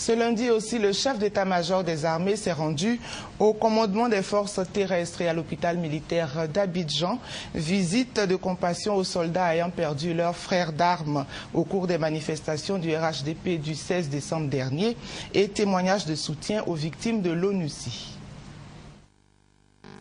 Ce lundi aussi, le chef d'état-major des armées s'est rendu au commandement des forces terrestres et à l'hôpital militaire d'Abidjan. Visite de compassion aux soldats ayant perdu leurs frères d'armes au cours des manifestations du RHDP du 16 décembre dernier et témoignage de soutien aux victimes de l'ONUCI.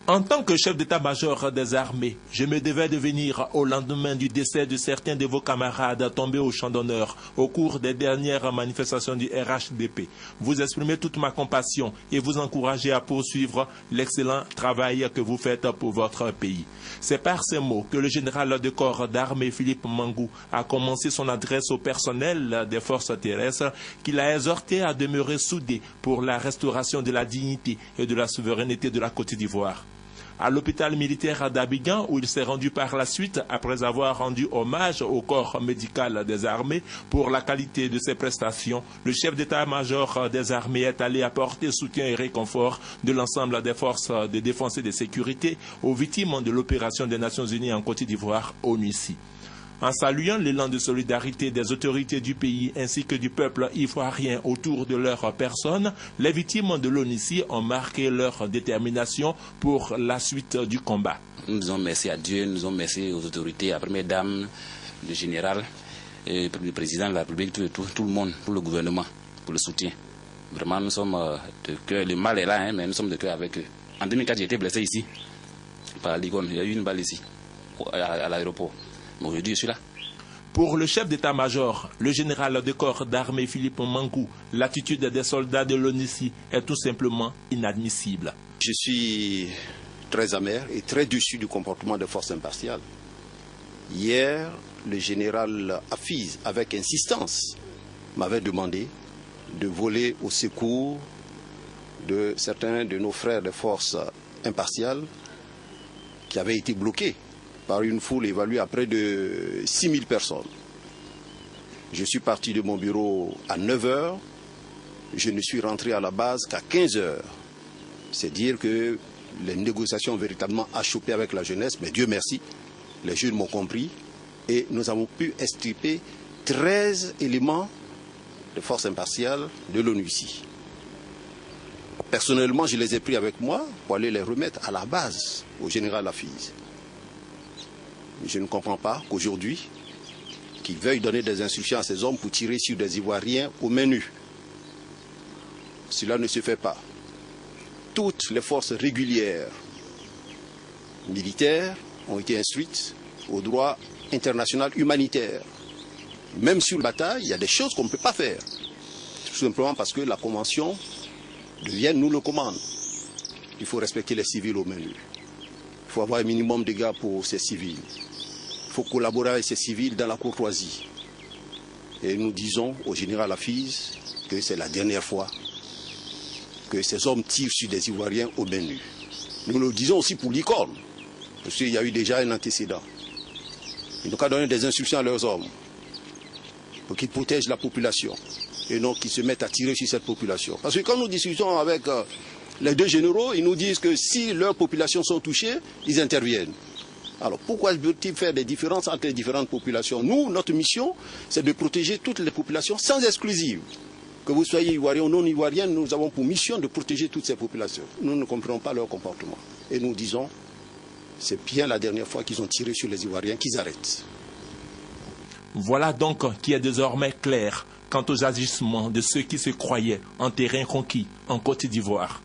En tant que chef d'état-major des armées, je me devais de venir au lendemain du décès de certains de vos camarades tombés au champ d'honneur au cours des dernières manifestations du RHDP. Vous exprimer toute ma compassion et vous encourager à poursuivre l'excellent travail que vous faites pour votre pays. C'est par ces mots que le général de corps d'armée Philippe Mangou a commencé son adresse au personnel des forces terrestres qu'il a exhorté à demeurer soudés pour la restauration de la dignité et de la souveraineté de la Côte d'Ivoire. À l'hôpital militaire d'Abidjan, où il s'est rendu par la suite après avoir rendu hommage au corps médical des armées pour la qualité de ses prestations, le chef d'état-major des armées est allé apporter soutien et réconfort de l'ensemble des forces de défense et de sécurité aux victimes de l'opération des Nations Unies en Côte d'Ivoire, ONUCI. En saluant l'élan de solidarité des autorités du pays ainsi que du peuple ivoirien autour de leur personne, les victimes de l'ONUCI ont marqué leur détermination pour la suite du combat. Nous disons merci à Dieu, nous disons merci aux autorités, à la première dame, le général, le président de la République, tout le monde, tout le gouvernement, pour le soutien. Vraiment, nous sommes de cœur, le mal est là, hein, mais nous sommes de cœur avec eux. En 2004, j'ai été blessé ici, par l'Igon, il y a eu une balle ici, à l'aéroport. Aujourd'hui, je suis là. Pour le chef d'état-major, le général de corps d'armée Philippe Mangou, l'attitude des soldats de l'ONUCI est tout simplement inadmissible. Je suis très amer et très déçu du comportement des forces impartiales. Hier, le général Hafiz, avec insistance, m'avait demandé de voler au secours de certains de nos frères des forces impartiales qui avaient été bloqués par une foule évaluée à près de 6000 personnes. Je suis parti de mon bureau à 9 h, je ne suis rentré à la base qu'à 15 h. C'est dire que les négociations ont véritablement achoppé avec la jeunesse, mais Dieu merci, les jeunes m'ont compris et nous avons pu extirper 13 éléments de force impartiale de l'ONUCI. Personnellement, je les ai pris avec moi pour aller les remettre à la base au général Hafiz. Je ne comprends pas qu'aujourd'hui, qu'ils veuillent donner des instructions à ces hommes pour tirer sur des Ivoiriens aux mains nues. Cela ne se fait pas. Toutes les forces régulières militaires ont été instruites au droit international humanitaire. Même sur la bataille, il y a des choses qu'on ne peut pas faire. Tout simplement parce que la Convention de Vienne nous le commande. Il faut respecter les civils aux mains nues. Il faut avoir un minimum d'égards pour ces civils. Il faut collaborer avec ces civils dans la courtoisie. Et nous disons au général Hafiz que c'est la dernière fois que ces hommes tirent sur des Ivoiriens aux mains nues. Nous le disons aussi pour l'ICON, parce qu'il y a eu déjà un antécédent. Ils n'ont qu'à donner des instructions à leurs hommes pour qu'ils protègent la population et non qu'ils se mettent à tirer sur cette population. Parce que quand nous discutons avec les deux généraux, ils nous disent que si leurs populations sont touchées, ils interviennent. Alors pourquoi veut-il faire des différences entre les différentes populations? Nous, notre mission, c'est de protéger toutes les populations sans exclusive. Que vous soyez ivoirien ou non ivoirien, nous avons pour mission de protéger toutes ces populations. Nous ne comprenons pas leur comportement. Et nous disons, c'est bien la dernière fois qu'ils ont tiré sur les Ivoiriens, qu'ils arrêtent. Voilà donc qui est désormais clair quant aux agissements de ceux qui se croyaient en terrain conquis en Côte d'Ivoire.